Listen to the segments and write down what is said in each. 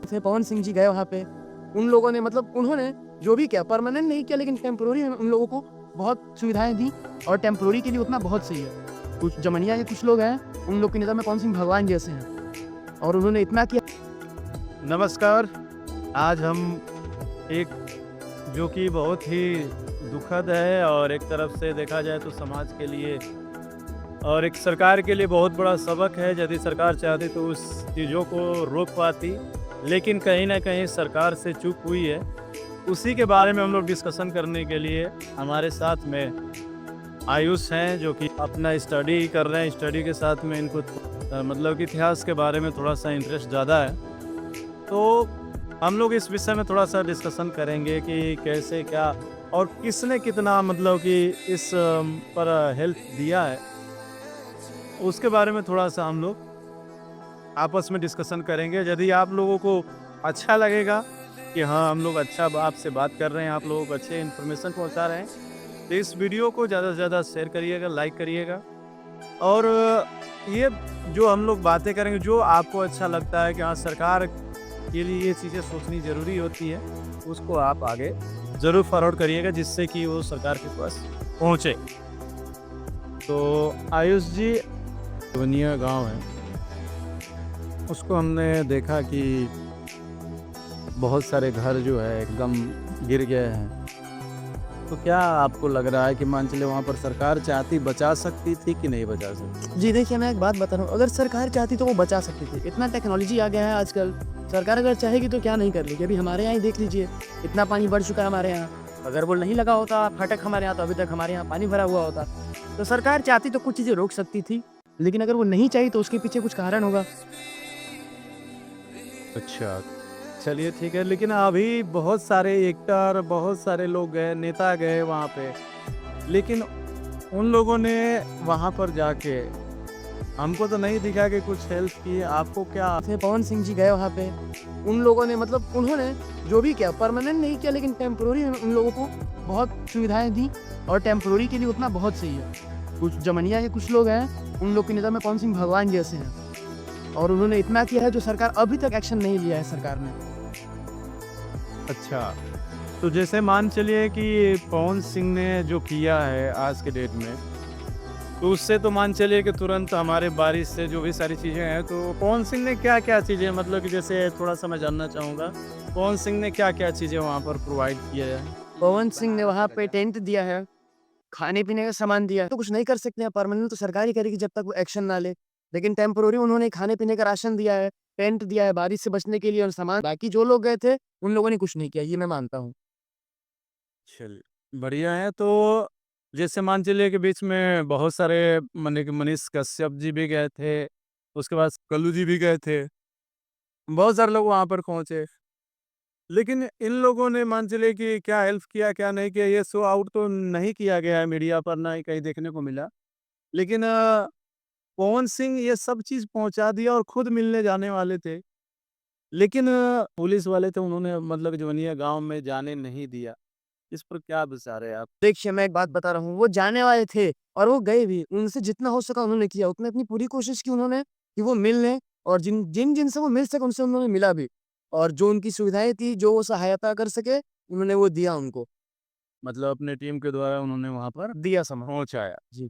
थे पवन सिंह जी गए वहाँ पे। उन लोगों ने मतलब उन्होंने जो भी किया परमानेंट नहीं किया लेकिन टेम्पोररी उन लोगों को बहुत सुविधाएँ दी और टेम्पोररी के लिए उतना बहुत सही है। कुछ जमनिया के कुछ लोग हैं, उन लोग की नज़र में पवन सिंह भगवान जैसे हैं और उन्होंने इतना किया। नमस्कार। आज हम एक जो कि बहुत ही दुखद है और एक तरफ से देखा जाए तो समाज के लिए और एक सरकार के लिए बहुत बड़ा सबक है। यदि सरकार चाहती तो उस चीज़ों को रोक पाती, लेकिन कहीं न कहीं सरकार से चूक हुई है। उसी के बारे में हम लोग डिस्कशन करने के लिए हमारे साथ में आयुष हैं, जो कि अपना स्टडी कर रहे हैं। स्टडी के साथ में इनको मतलब कि इतिहास के बारे में थोड़ा-सा इंटरेस्ट ज़्यादा है। तो हम लोग इस विषय में थोड़ा-सा डिस्कशन करेंगे कि कैसे क्या और किसने कितना मतलब कि इस पर हेल्प दिया है, उसके बारे में थोड़ा-सा हम लोग आपस में डिस्कशन करेंगे। यदि आप लोगों को अच्छा लगेगा कि हाँ, हम लोग अच्छा आपसे बात कर रहे हैं, आप लोगों को अच्छे इन्फॉर्मेशन पहुँचा रहे हैं, तो इस वीडियो को ज़्यादा से ज़्यादा शेयर करिएगा, लाइक करिएगा। और ये जो हम लोग बातें करेंगे, जो आपको अच्छा लगता है कि हाँ, सरकार के लिए ये चीज़ें सोचनी ज़रूरी होती है, उसको आप आगे ज़रूर फॉरवर्ड करिएगा, जिससे कि वो सरकार के पास पहुँचे। तो आयुष जी, वनिया गाँव है, उसको हमने देखा कि बहुत सारे घर जो है एकदम गिर गए हैं। तो क्या आपको लग रहा है कि मान चलिए वहाँ पर सरकार चाहती बचा सकती थी कि नहीं बचा सकती? जी देखिए, मैं एक बात बता रहा हूँ, अगर सरकार चाहती तो वो बचा सकती थी। इतना टेक्नोलॉजी आ गया है आजकल, सरकार अगर चाहेगी तो क्या नहीं कर लेगी। अभी हमारे यहाँ ही देख लीजिए, इतना पानी बढ़ चुका है हमारे यहाँ। अगर वो नहीं लगा होता फाटक हमारे यहाँ तो अभी तक हमारे यहाँ पानी भरा हुआ होता। तो सरकार चाहती तो कुछ चीज़ें रोक सकती थी, लेकिन अगर वो नहीं चाही तो उसके पीछे कुछ कारण होगा। अच्छा, चलिए ठीक है, लेकिन अभी बहुत सारे एक्टर, बहुत सारे लोग गए, नेता गए वहाँ पे, लेकिन उन लोगों ने वहाँ पर जाके हमको तो नहीं दिखा कि कुछ हेल्प की। आपको क्या थे पवन सिंह जी गए वहाँ पे। उन लोगों ने मतलब उन्होंने जो भी किया परमानेंट नहीं किया लेकिन टेम्पोररी उन लोगों को बहुत सुविधाएँ दी और टेम्पोररी के लिए उतना बहुत सही है। कुछ जमनिया के कुछ लोग हैं, उन लोग की नज़र में पवन सिंह भगवान जैसे हैं और उन्होंने इतना किया है जो सरकार अभी तक एक्शन नहीं लिया है सरकार ने। अच्छा, तो जैसे मान चलिए कि पवन सिंह ने जो किया है आज के डेट में, तो उससे तो मान चलिए कि तुरंत हमारे बारिश से जो भी सारी चीज़ें हैं, तो पवन सिंह ने क्या-क्या चीज़ें मतलब कि जैसे थोड़ा-सा मैं जानना चाहूँगा, पवन सिंह ने क्या-क्या चीज़ें वहाँ पर प्रोवाइड किया है? पवन सिंह ने वहाँ पे टेंट दिया है, खाने-पीने का सामान दिया है, तो कुछ नहीं कर सकते हैं, परमानेंट तो सरकार ही करेगी जब तक वो एक्शन ना ले। लेकिन टेम्पोररी उन्होंने खाने-पीने का राशन दिया है, टेंट दिया है बारिश से बचने के लिए और सामान बाकी जो लोग गए थे, उन लोगों ने कुछ नहीं किया, ये मैं मानता हूँ। चलिए, बढ़िया है। तो जैसे मान चलिए कि बीच में बहुत सारे माने कि मनीष कश्यप जी भी गए थे, उसके बाद कल्लू जी भी गए थे, बहुत सारे लोग वहाँ पर पहुँचे। लेकिन इन लोगों ने मान चलिए कि क्या हेल्प किया, क्या नहीं किया, ये शो आउट तो नहीं किया गया है मीडिया पर, ना ही कहीं देखने को मिला। लेकिन पवन सिंह ये सब चीज़ पहुँचा दिया और खुद मिलने जाने वाले थे। लेकिन पुलिस वाले थे, उन्होंने मतलब जवनिया गाँव में जाने नहीं दिया। इस पर क्या विचार है आप? देखिए, मैं एक बात बता रहा हूँ, वो जाने वाले थे और वो गए भी। उनसे जितना हो सका उन्होंने किया, उतने अपनी पूरी कोशिश की उन्होंने कि वो मिल लें और जिन-जिनसे वो मिल सके उनसे उन्होंने मिला भी। और जो उनकी सुविधाएँ थी, जो वो सहायता कर सके, उन्होंने वो दिया उनको, मतलब अपने टीम के द्वारा उन्होंने वहाँ पर दिया सामान। पहुँचाया। जी।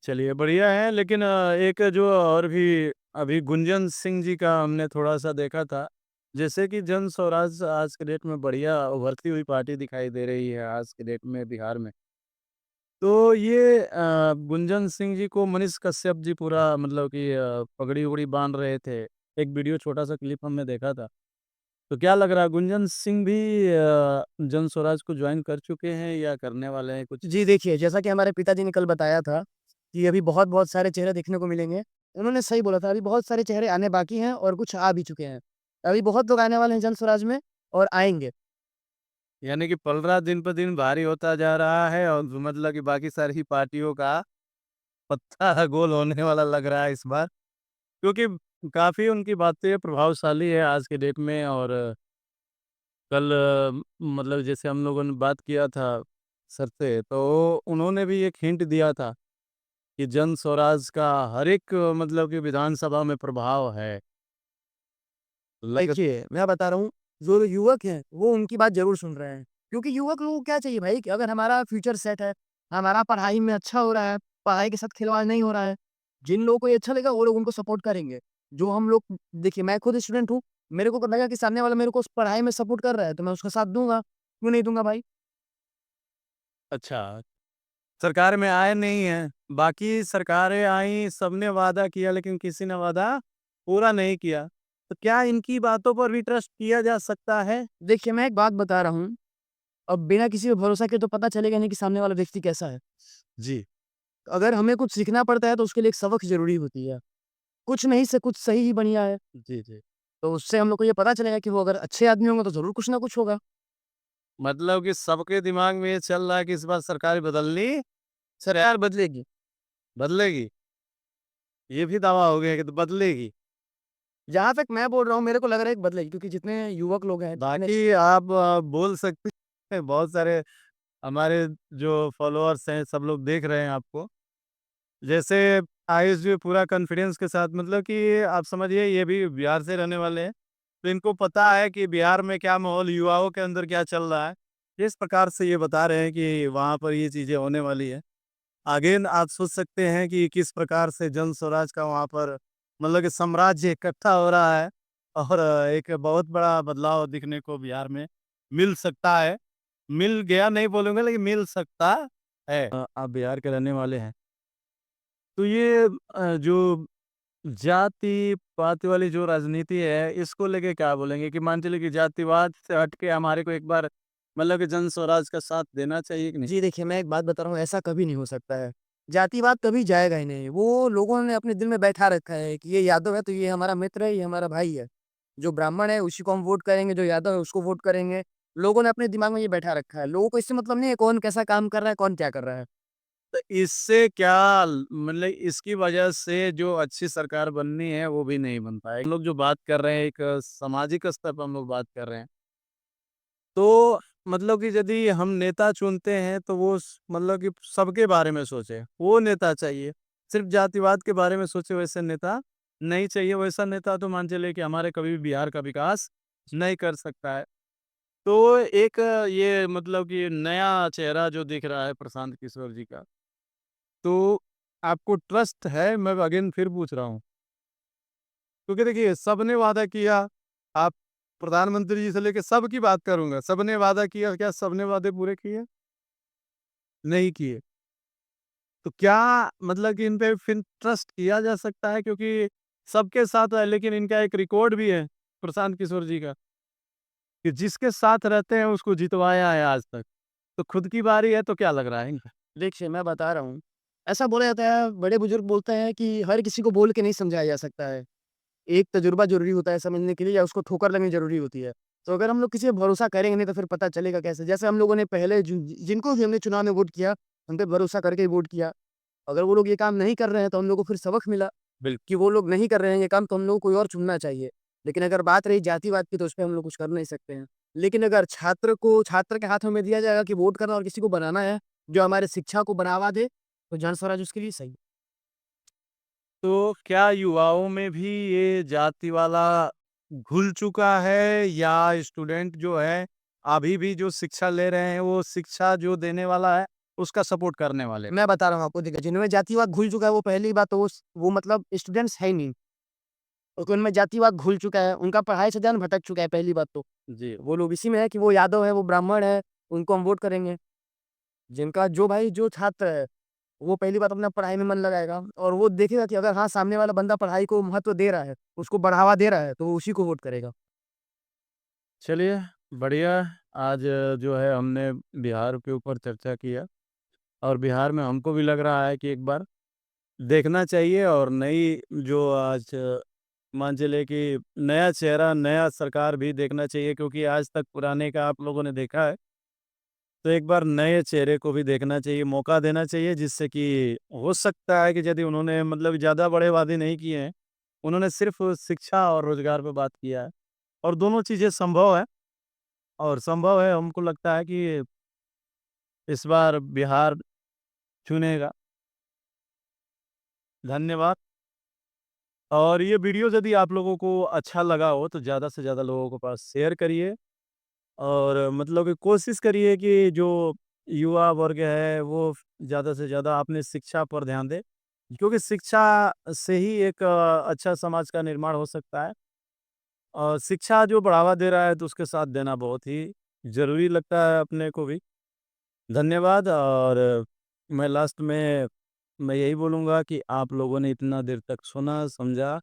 चलिए बढ़िया है, लेकिन एक जो और भी अभी गुंजन सिंह जी का हमने थोड़ा-सा देखा था, जैसे कि जन स्वराज आज के डेट में बढ़िया उभरती हुई पार्टी दिखाई दे रही है आज के डेट में बिहार में। तो ये गुंजन सिंह जी को मनीष कश्यप जी पूरा मतलब कि पगड़ी-वगड़ी बाँध रहे थे। एक वीडियो छोटा-सा क्लिप हमने देखा था। तो क्या लग रहा है गुंजन सिंह भी जन स्वराज को जॉइन कर चुके हैं या करने वाले हैं कुछ? जी, देखिए, जैसा कि हमारे पिताजी ने कल बताया था कि अभी बहुत-बहुत सारे चेहरे देखने को मिलेंगे। उन्होंने सही बोला था, अभी बहुत सारे चेहरे आने बाकी हैं और कुछ आ भी चुके हैं। अभी बहुत लोग आने वाले हैं जन स्वराज में और आएँगे। यानी कि पलड़ा दिन पे दिन भारी होता जा रहा है और मतलब कि बाकी सारी पार्टियों का पत्ता गोल होने वाला लग रहा है इस बार। क्योंकि काफ़ी उनकी बातें प्रभावशाली है आज के डेट में। और कल मतलब जैसे हम लोगों ने बात किया था सर से, तो उन्होंने भी एक हिंट दिया था कि जन स्वराज का हर एक मतलब कि विधानसभा में प्रभाव है। देखिए, मैं बता रहा हूँ, जो युवक हैं, वो उनकी बात ज़रूर सुन रहे हैं। क्योंकि युवक लोगों को क्या चाहिए भाई कि अगर हमारा फ्यूचर सेट है, हमारा पढ़ाई में अच्छा हो रहा है, पढ़ाई के साथ खिलवाड़ नहीं हो रहा है, जिन लोगों को ये अच्छा लगेगा, वो लोग उनको सपोर्ट करेंगे। जो हम लोग देखिए, मैं खुद स्टूडेंट हूँ, मेरे को लगा कि सामने वाला मेरे को उस पढ़ाई में सपोर्ट कर रहा है, तो मैं उसका साथ दूँगा। क्यों नहीं दूँगा भाई? अच्छा, सरकार में आए नहीं हैं, बाकी सरकारें आई, सबने वादा किया लेकिन किसी ने वादा पूरा नहीं किया। तो क्या इनकी बातों पर भी ट्रस्ट किया जा सकता है? देखिए, मैं एक बात बता रहा हूँ, अब बिना किसी पे भरोसा किए तो पता चलेगा नहीं कि सामने वाला व्यक्ति कैसा है। जी। अगर हमें कुछ सीखना पड़ता है, तो उसके लिए एक सबक ज़रूरी होती है। कुछ नहीं से कुछ सही ही बढ़िया है। जी, जी। तो उससे हम लोग को ये पता चलेगा कि वो अगर अच्छे आदमी होंगे, तो ज़रूर कुछ ना कुछ होगा। मतलब कि सबके दिमाग में ये चल रहा है कि इस बार सरकार बदलनी सरकार बदलेगी। बदलेगी। ये भी दावा हो गया कि तो बदलेगी। जहाँ तक मैं बोल रहा हूँ, मेरे को लग रहा है कि बदलेगी क्योंकि जितने युवक लोग हैं, जितने बाकी आप बोल सकते हैं, बहुत सारे हमारे जो फॉलोअर्स हैं, सब लोग देख रहे हैं आपको। जैसे आयुष जी पूरा कॉन्फिडेंस के साथ, मतलब कि आप समझिए ये भी बिहार से रहने वाले हैं, तो इनको पता है कि बिहार में क्या माहौल, युवाओं के अंदर क्या चल रहा है। जिस प्रकार से ये बता रहे हैं कि वहाँ पर ये चीज़ें होने वाली है। अगेन आप सोच सकते हैं कि किस प्रकार से जन स्वराज का वहाँ पर मतलब कि साम्राज्य इकट्ठा हो रहा है, और एक बहुत बड़ा बदलाव दिखने को बिहार में मिल सकता है। मिल गया नहीं बोलूँगा, लेकिन मिल सकता है। आप बिहार के रहने वाले हैं। तो ये जो जाति-पात वाली जो राजनीति है, इसको लेके क्या बोलेंगे कि मान चलिए कि जातिवाद से हट के हमारे को एक बार मतलब कि जन स्वराज का साथ देना चाहिए कि नहीं? जी देखिए, मैं एक बात बता रहा हूँ, ऐसा कभी नहीं हो सकता है। जातिवाद कभी जाएगा ही नहीं। वो लोगों ने अपने दिल में बैठा रखा है कि ये यादव है, तो ये हमारा मित्र है, ये हमारा भाई है। जो ब्राह्मण है, उसी को हम वोट करेंगे, जो यादव है, उसको वोट करेंगे। लोगों ने अपने दिमाग में ये बैठा रखा है। लोगों को इससे मतलब नहीं है कौन कैसा काम कर रहा है, कौन क्या कर रहा है। तो इससे क्या मतलब इसकी वजह से जो अच्छी सरकार बननी है, वो भी नहीं बन पाएगी। हम लोग जो बात कर रहे हैं, एक सामाजिक स्तर पर हम लोग बात कर रहे हैं। तो मतलब कि यदि हम नेता चुनते हैं तो वो मतलब कि सबके बारे में सोचे, वो नेता चाहिए। सिर्फ जातिवाद के बारे में सोचे वैसे नेता नहीं चाहिए। वैसा नेता तो मान चलिए कि हमारे कभी भी बिहार का विकास नहीं कर सकता है। तो एक ये मतलब कि नया चेहरा जो दिख रहा है प्रशांत किशोर जी का, तो आपको ट्रस्ट है? मैं अगेन फिर पूछ रहा हूँ। क्योंकि देखिए सबने वादा किया, आप प्रधानमंत्री जी से लेके सबकी बात करूँगा, सबने वादा किया, क्या सबने वादे पूरे किए? नहीं किए। तो क्या मतलब कि इन पे फिर ट्रस्ट किया जा सकता है? क्योंकि सबके साथ है, लेकिन इनका एक रिकॉर्ड भी है प्रशांत किशोर जी का, कि जिसके साथ रहते हैं उसको जितवाया है आज तक। तो खुद की बारी है तो क्या लग रहा है इनका? देखिए, मैं बता रहा हूँ, ऐसा बोला जाता है, बड़े-बुजुर्ग बोलते हैं कि हर किसी को बोल के नहीं समझाया जा सकता है। एक तजुर्बा ज़रूरी होता है समझने के लिए या उसको ठोकर लगनी ज़रूरी होती है। तो अगर हम लोग किसी पे भरोसा करेंगे नहीं तो फिर पता चलेगा कैसे? जैसे हम लोगों ने पहले जिनको भी हमने चुनाव में वोट किया, उन पे भरोसा करके ही वोट किया। अगर वो लोग ये काम नहीं कर रहे हैं तो हम लोग को फिर सबक मिला बिल्कुल। कि वो लोग नहीं कर रहे हैं ये काम तो हम लोगों को कोई और चुनना चाहिए। लेकिन अगर बात रही जातिवाद की तो उसपे हम लोग कुछ कर नहीं सकते हैं। लेकिन अगर छात्र के हाथों में दिया जाएगा कि वोट करना और किसी को बनाना है, जो हमारे शिक्षा को बढ़ावा दे, तो जन स्वराज उसके लिए सही है। तो क्या युवाओं में भी ये जाति वाला घुल चुका है, या स्टूडेंट जो है अभी भी जो शिक्षा ले रहे हैं वो शिक्षा जो देने वाला है उसका सपोर्ट करने वाले? मैं बता रहा हूँ आपको देखिए, जिनमें जातिवाद घुल चुका है वो पहली बात तो वो मतलब स्टूडेंट्स है ही नहीं। क्योंकि उनमें जातिवाद घुल चुका है, उनका पढ़ाई से ध्यान भटक चुका है पहली बात तो। जी। वो लोग इसी में है कि वो यादव है, वो ब्राह्मण है, उनको हम वोट करेंगे। जिनका जो भाई जो छात्र है, वो पहली बात अपना पढ़ाई में मन लगाएगा और वो देखेगा कि अगर हाँ, सामने वाला बंदा पढ़ाई को महत्व दे रहा है, उसको बढ़ावा दे रहा है, तो वो उसी को वोट करेगा। चलिए, बढ़िया। आज जो है हमने बिहार के ऊपर चर्चा किया, और बिहार में हमको भी लग रहा है कि एक बार देखना चाहिए, और नई जो आज मान चलिए कि नया चेहरा, नया सरकार भी देखना चाहिए, क्योंकि आज तक पुराने का आप लोगों ने देखा है। तो एक बार नए चेहरे को भी देखना चाहिए, मौका देना चाहिए, जिससे कि हो सकता है कि यदि उन्होंने मतलब ज़्यादा बड़े वादे नहीं किए हैं, उन्होंने सिर्फ़ शिक्षा और रोज़गार पे बात किया है, और दोनों चीज़ें संभव है, और संभव है हमको लगता है कि इस बार बिहार चुनेगा। धन्यवाद। और ये वीडियो यदि आप लोगों को अच्छा लगा हो तो ज़्यादा से ज़्यादा लोगों के पास शेयर करिए और मतलब कि कोशिश करिए कि जो युवा वर्ग है वो ज़्यादा से ज़्यादा अपनी शिक्षा पर ध्यान दे, क्योंकि शिक्षा से ही एक अच्छा समाज का निर्माण हो सकता है। और शिक्षा जो बढ़ावा दे रहा है तो उसके साथ देना बहुत ही ज़रूरी लगता है अपने को भी। धन्यवाद। और मैं लास्ट में मैं यही बोलूँगा कि आप लोगों ने इतना देर तक सुना, समझा।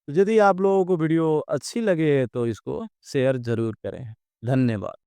तो यदि आप लोगों को वीडियो अच्छी लगे तो इसको शेयर ज़रूर करें। धन्यवाद।